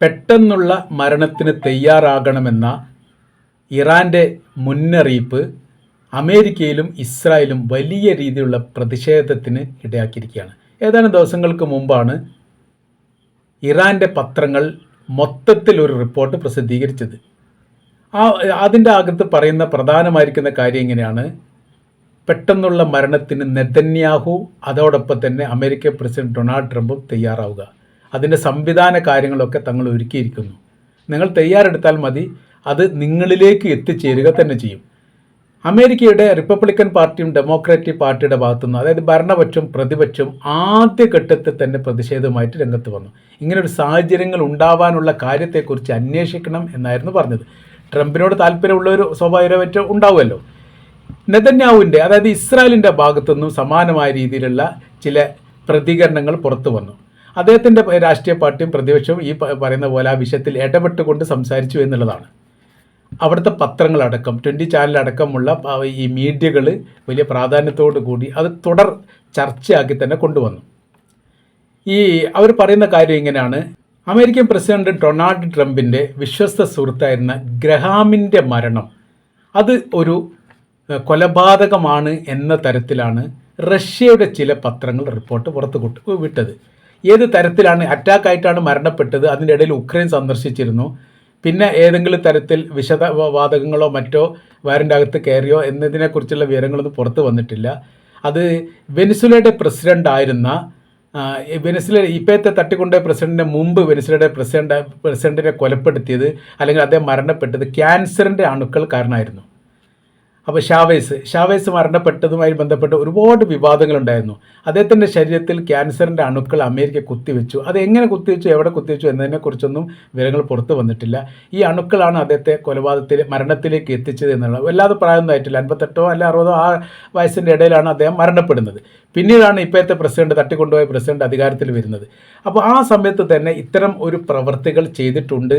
പെട്ടെന്നുള്ള മരണത്തിന് തയ്യാറാകണമെന്ന ഇറാൻ്റെ മുന്നറിയിപ്പ് അമേരിക്കയിലും ഇസ്രായേലും വലിയ രീതിയിലുള്ള പ്രതിഷേധത്തിന് ഇടയാക്കിയിരിക്കുകയാണ്. ഏതാനും ദിവസങ്ങൾക്ക് മുമ്പാണ് ഇറാൻ്റെ പത്രങ്ങൾ മൊത്തത്തിൽ ഒരു റിപ്പോർട്ട് പ്രസിദ്ധീകരിച്ചത്. അതിൻ്റെ അകത്ത് പറയുന്ന പ്രധാനമായിരിക്കുന്ന കാര്യം ഇങ്ങനെയാണ്: പെട്ടെന്നുള്ള മരണത്തിന് നെതന്യാഹു അതോടൊപ്പം തന്നെ അമേരിക്കൻ പ്രസിഡന്റ് ഡൊണാൾഡ് ട്രംപും തയ്യാറാവുക. അതിൻ്റെ സംവിധാന കാര്യങ്ങളൊക്കെ തങ്ങൾ ഒരുക്കിയിരിക്കുന്നു. നിങ്ങൾ തയ്യാറെടുത്താൽ മതി, അത് നിങ്ങളിലേക്ക് എത്തിച്ചേരുക തന്നെ ചെയ്യും. അമേരിക്കയുടെ റിപ്പബ്ലിക്കൻ പാർട്ടിയും ഡെമോക്രാറ്റിക് പാർട്ടിയുടെ ഭാഗത്തുനിന്ന്, അതായത് ഭരണപക്ഷവും പ്രതിപക്ഷവും ആദ്യഘട്ടത്തിൽ തന്നെ പ്രതിഷേധവുമായിട്ട് രംഗത്ത് വന്നു. ഇങ്ങനൊരു സാഹചര്യങ്ങൾ ഉണ്ടാവാനുള്ള കാര്യത്തെക്കുറിച്ച് അന്വേഷിക്കണം എന്നായിരുന്നു പറഞ്ഞത്. ട്രംപിനോട് താല്പര്യമുള്ളൊരു സ്വാഭാവികമായിട്ട് ഉണ്ടാവുമല്ലോ. നെതന്യാഹുവിൻ്റെ, അതായത് ഇസ്രായേലിൻ്റെ ഭാഗത്തുനിന്നും സമാനമായ രീതിയിലുള്ള ചില പ്രതികരണങ്ങൾ പുറത്തു വന്നു. അദ്ദേഹത്തിൻ്റെ രാഷ്ട്രീയ പാർട്ടിയും പ്രതിപക്ഷവും ഈ പറയുന്ന പോലെ ആ വിഷയത്തിൽ ഇടപെട്ടുകൊണ്ട് സംസാരിച്ചു എന്നുള്ളതാണ്. അവിടുത്തെ പത്രങ്ങളടക്കം 20 ചാനലടക്കമുള്ള ഈ മീഡിയകൾ വലിയ പ്രാധാന്യത്തോടു കൂടി അത് തുടർ ചർച്ചയാക്കി തന്നെ കൊണ്ടുവന്നു. അവർ പറയുന്ന കാര്യം ഇങ്ങനെയാണ്: അമേരിക്കൻ പ്രസിഡന്റ് ഡൊണാൾഡ് ട്രംപിൻ്റെ വിശ്വസ്ത സുഹൃത്തായിരുന്ന ഗ്രഹാമിൻ്റെ മരണം അത് ഒരു കൊലപാതകമാണ് എന്ന തരത്തിലാണ് റഷ്യയുടെ ചില പത്രങ്ങൾ റിപ്പോർട്ട് പുറത്തു വിട്ടത്. ഏത് തരത്തിലാണ് അറ്റാക്കായിട്ടാണ് മരണപ്പെട്ടത്, അതിൻ്റെ ഇടയിൽ ഉക്രൈൻ സന്ദർശിച്ചിരുന്നു, പിന്നെ ഏതെങ്കിലും തരത്തിൽ വിഷവാതകങ്ങളോ മറ്റോ വയറിൻ്റെ അകത്ത് കയറിയോ എന്നതിനെക്കുറിച്ചുള്ള വിവരങ്ങളൊന്നും പുറത്തു വന്നിട്ടില്ല. അത് വെനിസുലയുടെ പ്രസിഡൻ്റ് ആയിരുന്ന വെനിസുല ഇപ്പോഴത്തെ തട്ടിക്കൊണ്ടുപോയ പ്രസിഡന്റിന് മുമ്പ് വെനിസുലയുടെ പ്രസിഡന്റിനെ കൊലപ്പെടുത്തിയത് അല്ലെങ്കിൽ അദ്ദേഹം മരണപ്പെട്ടത് ക്യാൻസറിൻ്റെ അണുക്കൾ കാരണമായിരുന്നു. അപ്പോൾ ഷാവേസ് മരണപ്പെട്ടതുമായി ബന്ധപ്പെട്ട് ഒരുപാട് വിവാദങ്ങളുണ്ടായിരുന്നു. അദ്ദേഹത്തിൻ്റെ ശരീരത്തിൽ ക്യാൻസറിൻ്റെ അണുക്കൾ അമേരിക്ക കുത്തിവെച്ചു. അത് എങ്ങനെ കുത്തിവെച്ചു, എവിടെ കുത്തിവെച്ചു എന്നതിനെക്കുറിച്ചൊന്നും വിവരങ്ങൾ പുറത്തു വന്നിട്ടില്ല. ഈ അണുക്കളാണ് അദ്ദേഹത്തെ മരണത്തിലേക്ക് എത്തിച്ചത് എന്നുള്ളത്. വല്ലാതെ പ്രായമൊന്നും ആയിട്ടില്ല, 58 അല്ല 60 ആ വയസ്സിൻ്റെ ഇടയിലാണ് അദ്ദേഹം മരണപ്പെടുന്നത്. പിന്നീടാണ് ഇപ്പോഴത്തെ തട്ടിക്കൊണ്ടുപോയ പ്രസിഡന്റ് അധികാരത്തിൽ വരുന്നത്. അപ്പോൾ ആ സമയത്ത് തന്നെ ഇത്തരം ഒരു പ്രവൃത്തികൾ ചെയ്തിട്ടുണ്ട്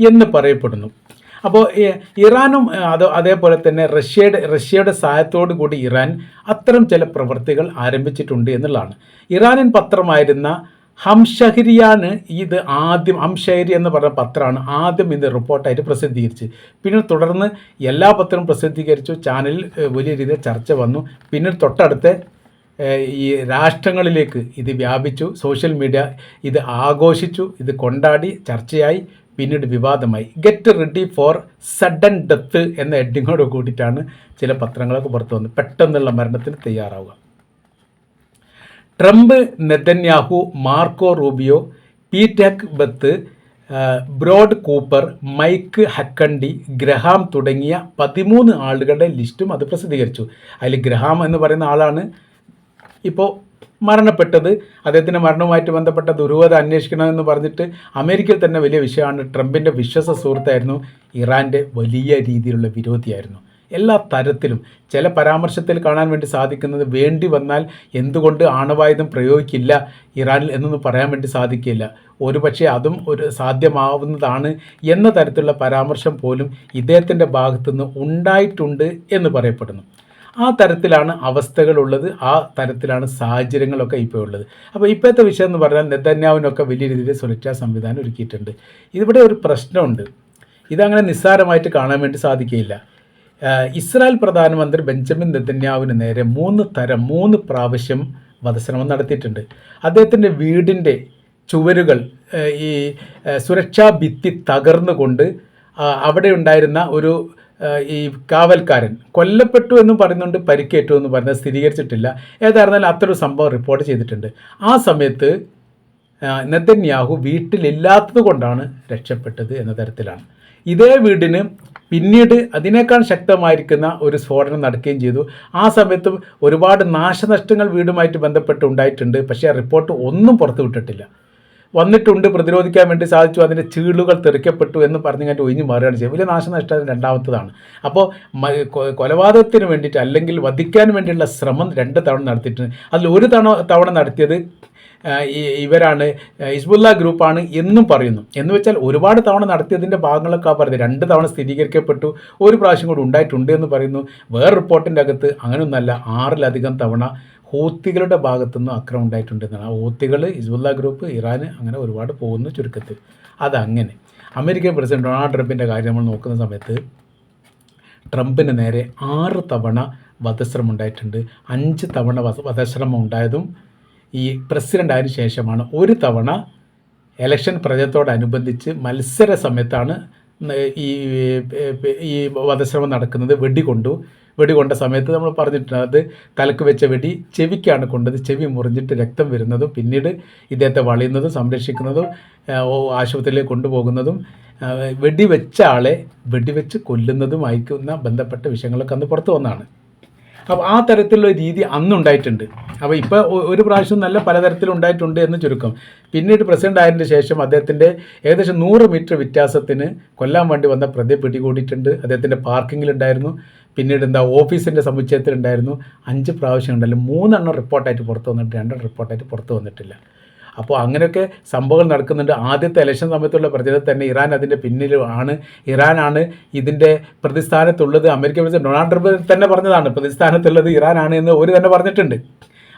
എന്ന് പറയപ്പെടുന്നു. അപ്പോൾ ഇറാനും അതേപോലെ തന്നെ റഷ്യയുടെ സഹായത്തോടു കൂടി ഇറാൻ അത്തരം ചില പ്രവൃത്തികൾ ആരംഭിച്ചിട്ടുണ്ട് എന്നുള്ളതാണ്. ഇറാനിയൻ പത്രമായിരുന്ന ഹംഷഹരിയാണ് ഹംഷഹരി എന്ന് പറഞ്ഞ പത്രമാണ് ആദ്യം ഇത് റിപ്പോർട്ടായിട്ട് പ്രസിദ്ധീകരിച്ച്. പിന്നെ തുടർന്ന് എല്ലാ പത്രവും പ്രസിദ്ധീകരിച്ചു. ചാനലിൽ വലിയ രീതിയിൽ ചർച്ച വന്നു. പിന്നെ തൊട്ടടുത്ത ഈ രാഷ്ട്രങ്ങളിലേക്ക് ഇത് വ്യാപിച്ചു. സോഷ്യൽ മീഡിയ ഇത് ആഘോഷിച്ചു, ഇത് കൊണ്ടാടി, ചർച്ചയായി, പിന്നീട് വിവാദമായി. Get ready for sudden death എന്ന ഹെഡിങ്ങോട് കൂടിയിട്ടാണ് ചില പത്രങ്ങളൊക്കെ പുറത്തു വന്നത്. പെട്ടെന്നുള്ള മരണത്തിന് തയ്യാറാവുക. Trump, Netanyahu, Marco Rubio, Pete Hegseth, Brad Cooper, Mike ഹക്കണ്ടി, ഗ്രഹാം തുടങ്ങിയ 13 ആളുകളുടെ ലിസ്റ്റും അത് പ്രസിദ്ധീകരിച്ചു. അതിൽ ഗ്രഹാം എന്ന് പറയുന്ന ആളാണ് ഇപ്പോൾ മരണപ്പെട്ടത്. അദ്ദേഹത്തിൻ്റെ മരണവുമായിട്ട് ബന്ധപ്പെട്ട ദുരൂഹത അന്വേഷിക്കണമെന്ന് പറഞ്ഞിട്ട് അമേരിക്കയിൽ തന്നെ വലിയ വിഷയമാണ്. ട്രംപിൻ്റെ വിശ്വസ സുഹൃത്തായിരുന്നു, ഇറാൻ്റെ വലിയ രീതിയിലുള്ള വിരോധിയായിരുന്നു. എല്ലാ തരത്തിലും ചില പരാമർശത്തിൽ കാണാൻ വേണ്ടി സാധിക്കുന്നത്, വേണ്ടി വന്നാൽ എന്തുകൊണ്ട് ആണവായുധം പ്രയോഗിക്കില്ല ഇറാനിൽ എന്നൊന്നും പറയാൻ വേണ്ടി സാധിക്കില്ല, ഒരുപക്ഷെ അതും ഒരു സാധ്യമാവുന്നതാണ് എന്ന തരത്തിലുള്ള പരാമർശം പോലും ഇദ്ദേഹത്തിൻ്റെ ഭാഗത്തുനിന്ന് ഉണ്ടായിട്ടുണ്ട് എന്ന് പറയപ്പെടുന്നു. ആ തരത്തിലാണ് അവസ്ഥകളുള്ളത്, ആ തരത്തിലാണ് സാഹചര്യങ്ങളൊക്കെ ഇപ്പോൾ ഉള്ളത്. അപ്പോൾ ഇപ്പോഴത്തെ വിഷയം എന്ന് പറഞ്ഞാൽ നെതന്യാഹുവിനൊക്കെ വലിയ രീതിയിൽ സുരക്ഷാ സംവിധാനം ഒരുക്കിയിട്ടുണ്ട്. ഇവിടെ ഒരു പ്രശ്നമുണ്ട്, ഇതങ്ങനെ നിസ്സാരമായിട്ട് കാണാൻ വേണ്ടി സാധിക്കുകയില്ല. ഇസ്രായേൽ പ്രധാനമന്ത്രി ബെഞ്ചമിൻ നെതന്യാഹുവിന് നേരെ 3 പ്രാവശ്യം വധശ്രമം നടത്തിയിട്ടുണ്ട്. അദ്ദേഹത്തിൻ്റെ വീടിൻ്റെ ചുവരുകൾ ഈ സുരക്ഷാ ഭിത്തി തകർന്നുകൊണ്ട് അവിടെ ഉണ്ടായിരുന്ന ഒരു ഈ കാവൽക്കാരൻ കൊല്ലപ്പെട്ടു എന്നും പറയുന്നുണ്ട്, പരിക്കേറ്റു എന്ന് പറയുന്നത് സ്ഥിരീകരിച്ചിട്ടില്ല. ഏതായിരുന്നാലും അത്തരം സംഭവം റിപ്പോർട്ട് ചെയ്തിട്ടുണ്ട്. ആ സമയത്ത് നെതന്യാഹു വീട്ടിലില്ലാത്തത് കൊണ്ടാണ് രക്ഷപ്പെട്ടത് എന്ന തരത്തിലാണ്. ഇതേ വീടിന് പിന്നീട് അതിനേക്കാൾ ശക്തമായിരിക്കുന്ന ഒരു സ്ഫോടനം നടക്കുകയും ചെയ്തു. ആ സമയത്തും ഒരുപാട് നാശനഷ്ടങ്ങൾ വീടുമായിട്ട് ബന്ധപ്പെട്ട് ഉണ്ടായിട്ടുണ്ട്. പക്ഷേ ആ റിപ്പോർട്ട് ഒന്നും പുറത്തു വിട്ടിട്ടില്ല. വന്നിട്ടുണ്ട്, പ്രതിരോധിക്കാൻ വേണ്ടി സാധിച്ചു, അതിൻ്റെ ചീളുകൾ തെറിക്കപ്പെട്ടു എന്ന് പറഞ്ഞിട്ട് ഒഴിഞ്ഞു മാറുകയാണ് ചെയ്യുക. വലിയ നാശനഷ്ടം രണ്ടാമത്തതാണ്. അപ്പോൾ കൊലപാതകത്തിന് വേണ്ടിയിട്ട് അല്ലെങ്കിൽ വധിക്കാൻ വേണ്ടിയുള്ള ശ്രമം 2 തവണ നടത്തിയിട്ടുണ്ട്. അതിൽ ഒരു തവണ നടത്തിയത് ഇവരാണ്, ഹിസ്ബുള്ള ഗ്രൂപ്പാണ് എന്നും പറയുന്നു. എന്ന് വെച്ചാൽ ഒരുപാട് തവണ നടത്തിയതിൻ്റെ ഭാഗങ്ങളൊക്കെ പറയുന്നത് 2 തവണ സ്ഥിരീകരിക്കപ്പെട്ടു, 1 പ്രാവശ്യം കൂടി ഉണ്ടായിട്ടുണ്ട് എന്ന് പറയുന്നു. വേറെ റിപ്പോർട്ടിൻ്റെ അകത്ത് അങ്ങനെയൊന്നല്ല, 6ലധികം തവണ ഹൂത്തികളുടെ ഭാഗത്തുനിന്നും ആക്രമണം ഉണ്ടായിട്ടുണ്ടെന്നാണ്. ആ ഹൂത്തികൾ, ഹിസ്ബുള്ള ഗ്രൂപ്പ്, ഇറാൻ, അങ്ങനെ ഒരുപാട് പോകുന്നു ചുരുക്കത്തിൽ. അതങ്ങനെ അമേരിക്കൻ പ്രസിഡന്റ് ഡൊണാൾഡ് ട്രംപിൻ്റെ കാര്യം നമ്മൾ നോക്കുന്ന സമയത്ത് ട്രംപിന് നേരെ 6 തവണ വധശ്രമം ഉണ്ടായിട്ടുണ്ട്. 5 തവണ വധശ്രമം ഉണ്ടായതും ഈ പ്രസിഡൻ്റ് ആയതിനു ശേഷമാണ്. ഒരു തവണ ഇലക്ഷൻ പ്രചരണത്തോടനുബന്ധിച്ച് മത്സര സമയത്താണ് ഈ ഈ വധശ്രമം നടക്കുന്നത്. വെടികൊണ്ട സമയത്ത് നമ്മൾ പറഞ്ഞിട്ടുണ്ട്, അത് തലക്ക് വെച്ച വെടി ചെവിക്കാണ് കൊണ്ടത്. ചെവി മുറിഞ്ഞിട്ട് രക്തം വരുന്നതും പിന്നീട് ഇദ്ദേഹത്തെ വളയുന്നതും സംരക്ഷിക്കുന്നതും ആശുപത്രിയിലേക്ക് കൊണ്ടുപോകുന്നതും വെടിവെച്ച ആളെ വെടിവെച്ച് കൊല്ലുന്നതുമായിരിക്കുന്ന ബന്ധപ്പെട്ട വിഷയങ്ങളൊക്കെ അന്ന് പുറത്തു വന്നതാണ്. അപ്പോൾ ആ തരത്തിലുള്ള രീതി അന്നുണ്ടായിട്ടുണ്ട്. അപ്പോൾ ഇപ്പോൾ ഒരു പ്രാവശ്യം നല്ല പലതരത്തിലുണ്ടായിട്ടുണ്ട് എന്ന് ചുരുക്കം. പിന്നീട് പ്രസിഡന്റ് ആയതിന് ശേഷം അദ്ദേഹത്തിൻ്റെ ഏകദേശം 100 മീറ്റർ വ്യത്യാസത്തിന് കൊല്ലാൻ വേണ്ടി വന്ന പ്രതിയെ പിടികൂടിയിട്ടുണ്ട്. അദ്ദേഹത്തിൻ്റെ പാർക്കിങ്ങിലുണ്ടായിരുന്നു. പിന്നീട് ഓഫീസിൻ്റെ സമുച്ചയത്തിലുണ്ടായിരുന്നു. 5 പ്രാവശ്യം ഉണ്ടല്ലോ. 3 എണ്ണം റിപ്പോർട്ടായിട്ട് പുറത്ത് വന്നിട്ട് 2 റിപ്പോർട്ടായിട്ട് പുറത്ത് വന്നിട്ടില്ല. അപ്പോൾ അങ്ങനെയൊക്കെ സംഭവങ്ങൾ നടക്കുന്നുണ്ട്. ആദ്യത്തെ ഇലക്ഷൻ സമയത്തുള്ള പ്രചരണം തന്നെ ഇറാൻ അതിൻ്റെ പിന്നിലാണ്. ഇറാനാണ് ഇതിൻ്റെ പ്രതിസ്ഥാനത്തുള്ളത്. അമേരിക്കൻ പ്രസിഡന്റ് ഡൊണാൾഡ് ട്രംപ് തന്നെ പറഞ്ഞതാണ് പ്രതിസ്ഥാനത്തുള്ളത് ഇറാനാണ് എന്ന് ഒരു തന്നെ പറഞ്ഞിട്ടുണ്ട്.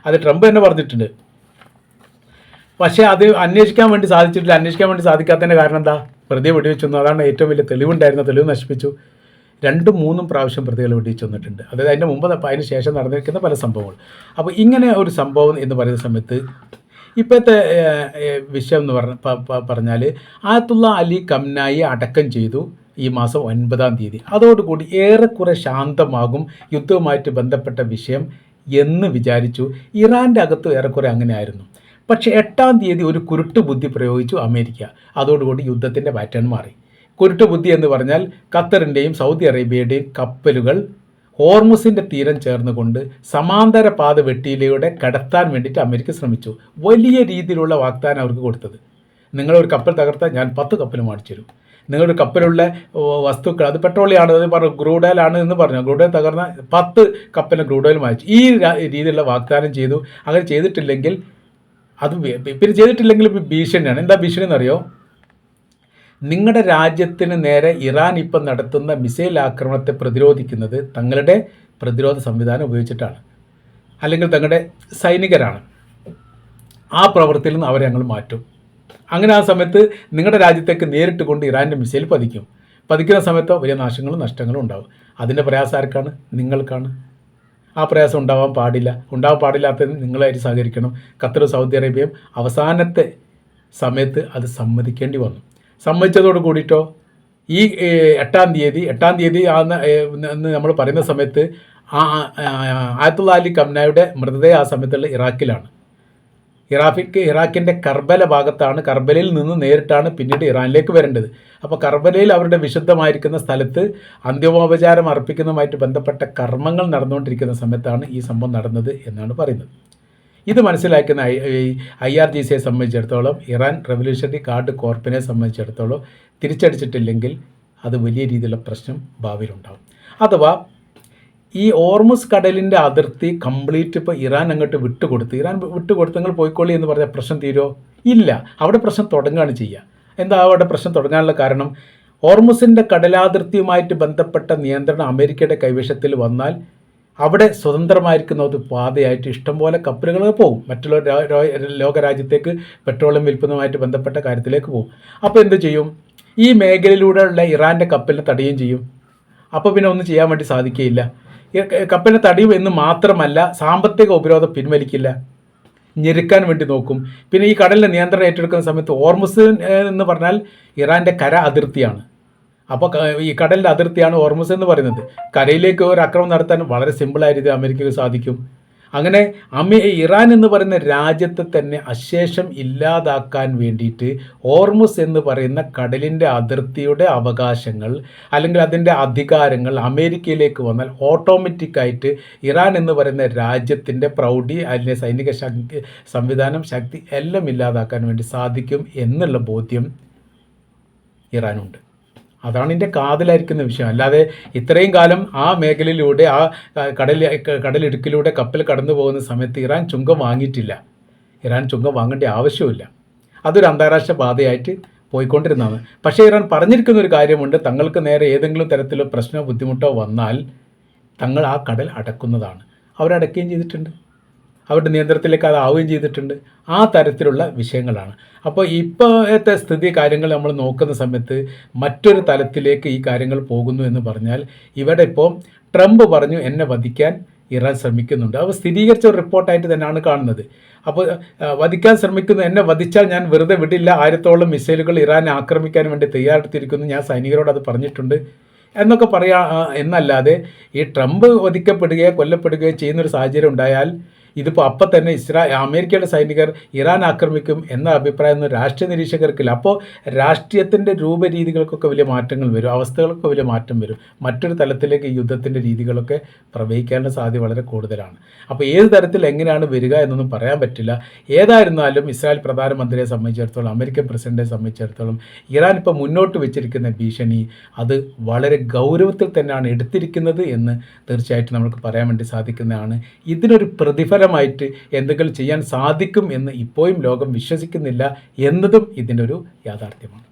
അത് ട്രംപ് തന്നെ പറഞ്ഞിട്ടുണ്ട്. പക്ഷേ അത് അന്വേഷിക്കാൻ വേണ്ടി സാധിച്ചിട്ടില്ല. അന്വേഷിക്കാൻ വേണ്ടി സാധിക്കാത്തതിൻ്റെ കാരണം എന്താ? പ്രതിയെ വെടിവെച്ചു. അതാണ് ഏറ്റവും വലിയ തെളിവുണ്ടായിരുന്ന തെളിവ് നശിപ്പിച്ചു. 2-3 പ്രാവശ്യം പ്രതികൾ വെടിവെച്ച് വന്നിട്ടുണ്ട്. അതായത് അതിൻ്റെ മുമ്പ് അതിന് ശേഷം നടന്നിരിക്കുന്ന പല സംഭവങ്ങൾ. അപ്പോൾ ഇങ്ങനെ ഒരു സംഭവം എന്ന് പറയുന്ന സമയത്ത് ഇപ്പോഴത്തെ വിഷയം എന്ന് പറഞ്ഞാൽ ആയത്തുള്ള അലി ഖംനായി അടക്കം ചെയ്തു ഈ മാസം 9-ാം തീയതി. അതോടുകൂടി ഏറെക്കുറെ ശാന്തമാകും യുദ്ധവുമായിട്ട് ബന്ധപ്പെട്ട വിഷയം എന്ന് വിചാരിച്ചു. ഇറാൻ്റെ അകത്ത് ഏറെക്കുറെ അങ്ങനെ ആയിരുന്നു. പക്ഷേ 8-ാം തീയതി ഒരു കുരുട്ട് ബുദ്ധി പ്രയോഗിച്ചു അമേരിക്ക. അതോടുകൂടി യുദ്ധത്തിൻ്റെ പാറ്റേൺ മാറി. കുരുട്ട് ബുദ്ധി എന്ന് പറഞ്ഞാൽ ഖത്തറിൻ്റെയും സൗദി അറേബ്യയുടെയും കപ്പലുകൾ ഹോർമുസിൻ്റെ തീരം ചേർന്നുകൊണ്ട് സമാന്തര പാത വെട്ടിയിലൂടെ കടത്താൻ വേണ്ടിയിട്ട് അമേരിക്ക ശ്രമിച്ചു. വലിയ രീതിയിലുള്ള വാഗ്ദാനം അവർക്ക് കൊടുത്തത്, നിങ്ങളൊരു കപ്പൽ തകർത്താൽ ഞാൻ 10 കപ്പൽ മേടിച്ചു തരും. നിങ്ങളുടെ കപ്പലുള്ള വസ്തുക്കൾ, അത് പെട്രോളിയാണ്, അത് പറഞ്ഞു ക്രൂഡ് ഓയിൽ ആണ് എന്ന് പറഞ്ഞു, ക്രൂഡ് ഓയിൽ തകർന്ന 10 കപ്പലിന് ക്രൂഡ് ഓയിൽ വാങ്ങിച്ചു. ഈ രീതിയിലുള്ള വാഗ്ദാനം ചെയ്തു. അങ്ങനെ ചെയ്തിട്ടില്ലെങ്കിൽ പിന്നെ ചെയ്തിട്ടില്ലെങ്കിൽ ഭീഷണിയാണ്. എന്താ ഭീഷണി എന്നറിയോ? നിങ്ങളുടെ രാജ്യത്തിന് നേരെ ഇറാൻ ഇപ്പം നടത്തുന്ന മിസൈൽ ആക്രമണത്തെ പ്രതിരോധിക്കുന്നത് തങ്ങളുടെ പ്രതിരോധ സംവിധാനം ഉപയോഗിച്ചിട്ടാണ്, അല്ലെങ്കിൽ തങ്ങളുടെ സൈനികരാണ്. ആ പ്രവൃത്തിയിൽ നിന്ന് അവരെ ഞങ്ങൾ മാറ്റും. അങ്ങനെ ആ സമയത്ത് നിങ്ങളുടെ രാജ്യത്തേക്ക് നേരിട്ട് കൊണ്ട് ഇറാൻ്റെ മിസൈൽ പതിക്കുന്ന സമയത്തോ വലിയ നാശങ്ങളും നഷ്ടങ്ങളും ഉണ്ടാവും. അതിൻ്റെ പ്രയാസം ആർക്കാണ്? നിങ്ങൾക്കാണ്. ആ പ്രയാസം ഉണ്ടാവാൻ പാടില്ലാത്തതിന് നിങ്ങളായിട്ട് സഹകരിക്കണം. ഖത്തർ, സൗദി അറേബ്യയും അവസാനത്തെ സമയത്ത് അത് സമ്മതിക്കേണ്ടി വന്നു. സമ്മതിച്ചതോട് കൂടിയിട്ടോ ഈ 8-ാം തീയതി എന്ന് നമ്മൾ പറയുന്ന സമയത്ത് ആയത്തുള്ള അലി ഖംനായുടെ മൃതദേഹം ആ സമയത്തുള്ള ഇറാഖിലാണ്. ഇറാഖിൻ്റെ കർബല ഭാഗത്താണ്. കർബലയിൽ നിന്ന് നേരിട്ടാണ് പിന്നീട് ഇറാനിലേക്ക് വരേണ്ടത്. അപ്പോൾ കർബലയിൽ അവരുടെ വിശുദ്ധമായിരിക്കുന്ന സ്ഥലത്ത് അന്ത്യോപചാരം അർപ്പിക്കുന്നതുമായിട്ട് ബന്ധപ്പെട്ട കർമ്മങ്ങൾ നടന്നുകൊണ്ടിരിക്കുന്ന സമയത്താണ് ഈ സംഭവം നടന്നത് എന്നാണ് പറയുന്നത്. ഇത് മനസ്സിലാക്കുന്ന IRGCയെ സംബന്ധിച്ചിടത്തോളം, ഇറാൻ റവല്യൂഷണറി ഗാർഡ് കോർപ്പിനെ സംബന്ധിച്ചിടത്തോളം തിരിച്ചടിച്ചിട്ടില്ലെങ്കിൽ അത് വലിയ രീതിയിലുള്ള പ്രശ്നം ഭാവിയിലുണ്ടാകും. അഥവാ ഈ ഹോർമുസ് കടലിൻ്റെ അതിർത്തി കംപ്ലീറ്റ് ഇപ്പോൾ ഇറാൻ അങ്ങോട്ട് വിട്ടുകൊടുത്ത് നിങ്ങൾ പോയിക്കോളി എന്ന് പറഞ്ഞാൽ പ്രശ്നം തീരുമോ? ഇല്ല. അവിടെ പ്രശ്നം തുടങ്ങുകയാണ് ചെയ്യുക. എന്താ അവിടെ പ്രശ്നം തുടങ്ങാനുള്ള കാരണം? ഹോർമുസിൻ്റെ കടലാതിർത്തിയുമായിട്ട് ബന്ധപ്പെട്ട നിയന്ത്രണം അമേരിക്കയുടെ കൈവശത്തിൽ വന്നാൽ അവിടെ സ്വതന്ത്രമായിരിക്കുന്ന ഒരു പാതയായിട്ട് ഇഷ്ടംപോലെ കപ്പലുകൾ പോകും. മറ്റുള്ള ലോകരാജ്യത്തേക്ക് പെട്രോളിയം വിൽപ്പനയുമായിട്ട് ബന്ധപ്പെട്ട കാര്യത്തിലേക്ക് പോകും. അപ്പോൾ എന്ത് ചെയ്യും? ഈ മേഖലയിലൂടെയുള്ള ഇറാൻ്റെ കപ്പലിനെ തടയുകയും ചെയ്യും. അപ്പോൾ പിന്നെ ഒന്നും ചെയ്യാൻ വേണ്ടി സാധിക്കുകയില്ല. കപ്പലിനെ തടയും എന്ന് മാത്രമല്ല, സാമ്പത്തിക ഉപരോധം പിൻവലിക്കില്ല, ഞെരുക്കാൻ വേണ്ടി നോക്കും. പിന്നെ ഈ കടലിൻ്റെ നിയന്ത്രണം ഏറ്റെടുക്കുന്ന സമയത്ത് ഹോർമുസ് എന്ന് പറഞ്ഞാൽ ഇറാൻ്റെ കര അതിർത്തിയാണ്. അപ്പോൾ ഈ കടലിൻ്റെ അതിർത്തിയാണ് ഹോർമുസ് എന്ന് പറയുന്നത്. കരയിലേക്ക് ഒരു ആക്രമണം നടത്താൻ വളരെ സിമ്പിളായ രീതിയിൽ അമേരിക്കയ്ക്ക് സാധിക്കും. അങ്ങനെ ഇറാൻ എന്ന് പറയുന്ന രാജ്യത്തെ തന്നെ അശേഷം ഇല്ലാതാക്കാൻ വേണ്ടിയിട്ട് ഹോർമുസ് എന്ന് പറയുന്ന കടലിൻ്റെ അതിർത്തിയുടെ അവകാശങ്ങൾ അല്ലെങ്കിൽ അതിൻ്റെ അധികാരങ്ങൾ അമേരിക്കയിലേക്ക് വന്നാൽ ഓട്ടോമാറ്റിക്കായിട്ട് ഇറാൻ എന്ന് പറയുന്ന രാജ്യത്തിൻ്റെ പ്രൗഢി, അതിൻ്റെ സൈനിക ശക്തി എല്ലാം ഇല്ലാതാക്കാൻ വേണ്ടി സാധിക്കും എന്നുള്ള ബോധ്യം ഇറാനുണ്ട്. അതാണ് ഇതിൻ്റെ കാതലായിരിക്കുന്ന വിഷയം. അല്ലാതെ ഇത്രയും കാലം ആ മേഖലയിലൂടെ, ആ കടലിടുക്കിലൂടെ കപ്പൽ കടന്നു പോകുന്ന സമയത്ത് ഇറാൻ ചുങ്കം വാങ്ങിയിട്ടില്ല. ഇറാൻ ചുങ്കം വാങ്ങേണ്ട ആവശ്യമില്ല. അതൊരു അന്താരാഷ്ട്ര പാതയായിട്ട് പോയിക്കൊണ്ടിരുന്നതാണ്. പക്ഷേ ഇറാൻ പറഞ്ഞിരിക്കുന്ന ഒരു കാര്യമുണ്ട്, തങ്ങൾക്ക് നേരെ ഏതെങ്കിലും തരത്തിലുള്ള പ്രശ്നമോ ബുദ്ധിമുട്ടോ വന്നാൽ തങ്ങൾ ആ കടൽ അടക്കുന്നതാണ്. അവരടക്കുകയും ചെയ്തിട്ടുണ്ട്. അവരുടെ നിയന്ത്രണത്തിലേക്ക് അത് ആവുകയും ചെയ്തിട്ടുണ്ട്. ആ തരത്തിലുള്ള വിഷയങ്ങളാണ്. അപ്പോൾ ഇപ്പോഴത്തെ സ്ഥിതി കാര്യങ്ങൾ നമ്മൾ നോക്കുന്ന സമയത്ത് മറ്റൊരു തലത്തിലേക്ക് ഈ കാര്യങ്ങൾ പോകുന്നു എന്ന് പറഞ്ഞാൽ, ഇവിടെ ഇപ്പോൾ ട്രംപ് പറഞ്ഞു എന്നെ വധിക്കാൻ ഇറാൻ ശ്രമിക്കുന്നുണ്ട്. അപ്പോൾ സ്ഥിരീകരിച്ച ഒരു റിപ്പോർട്ടായിട്ട് തന്നെയാണ് കാണുന്നത്. അപ്പോൾ വധിക്കാൻ ശ്രമിക്കുന്നു, എന്നെ വധിച്ചാൽ ഞാൻ വെറുതെ വിടില്ല, 1000-ഓളം മിസൈലുകൾ ഇറാനെ ആക്രമിക്കാൻ വേണ്ടി തയ്യാറെടുത്തിരിക്കുന്നു, ഞാൻ സൈനികരോട് അത് പറഞ്ഞിട്ടുണ്ട് എന്നൊക്കെ എന്നല്ലാതെ ഈ ട്രംപ് വധിക്കപ്പെടുകയോ കൊല്ലപ്പെടുകയോ ചെയ്യുന്നൊരു സാഹചര്യം ഉണ്ടായാൽ ഇതിപ്പോൾ അപ്പം തന്നെ അമേരിക്കയുടെ സൈനികർ ഇറാൻ ആക്രമിക്കും എന്ന അഭിപ്രായം രാഷ്ട്രീയ നിരീക്ഷകർക്കില്ല. അപ്പോൾ രാഷ്ട്രീയത്തിൻ്റെ രൂപരീതികൾക്കൊക്കെ വലിയ മാറ്റങ്ങൾ വരും, അവസ്ഥകൾക്ക് വലിയ മാറ്റം വരും. മറ്റൊരു തലത്തിലേക്ക് ഈ യുദ്ധത്തിൻ്റെ രീതികളൊക്കെ പ്രവഹിക്കാനുള്ള സാധ്യത വളരെ കൂടുതലാണ്. അപ്പോൾ ഏത് തരത്തിൽ എങ്ങനെയാണ് വരിക എന്നൊന്നും പറയാൻ പറ്റില്ല. ഏതായിരുന്നാലും ഇസ്രായേൽ പ്രധാനമന്ത്രിയെ സംബന്ധിച്ചിടത്തോളം, അമേരിക്കൻ പ്രസിഡന്റിനെ സംബന്ധിച്ചിടത്തോളം ഇറാൻ ഇപ്പോൾ മുന്നോട്ട് വെച്ചിരിക്കുന്ന ഭീഷണി അത് വളരെ ഗൗരവത്തിൽ തന്നെയാണ് എടുത്തിരിക്കുന്നത് എന്ന് തീർച്ചയായിട്ടും നമുക്ക് പറയാൻ വേണ്ടി സാധിക്കുന്നതാണ്. ഇതിനൊരു പ്രതിഫലമായിട്ട് എന്തെങ്കിലും ചെയ്യാൻ സാധിക്കും എന്ന് ഇപ്പോഴും ലോകം വിശ്വസിക്കുന്നില്ല എന്നതും ഇതിൻ്റെ ഒരു യാഥാർത്ഥ്യമാണ്.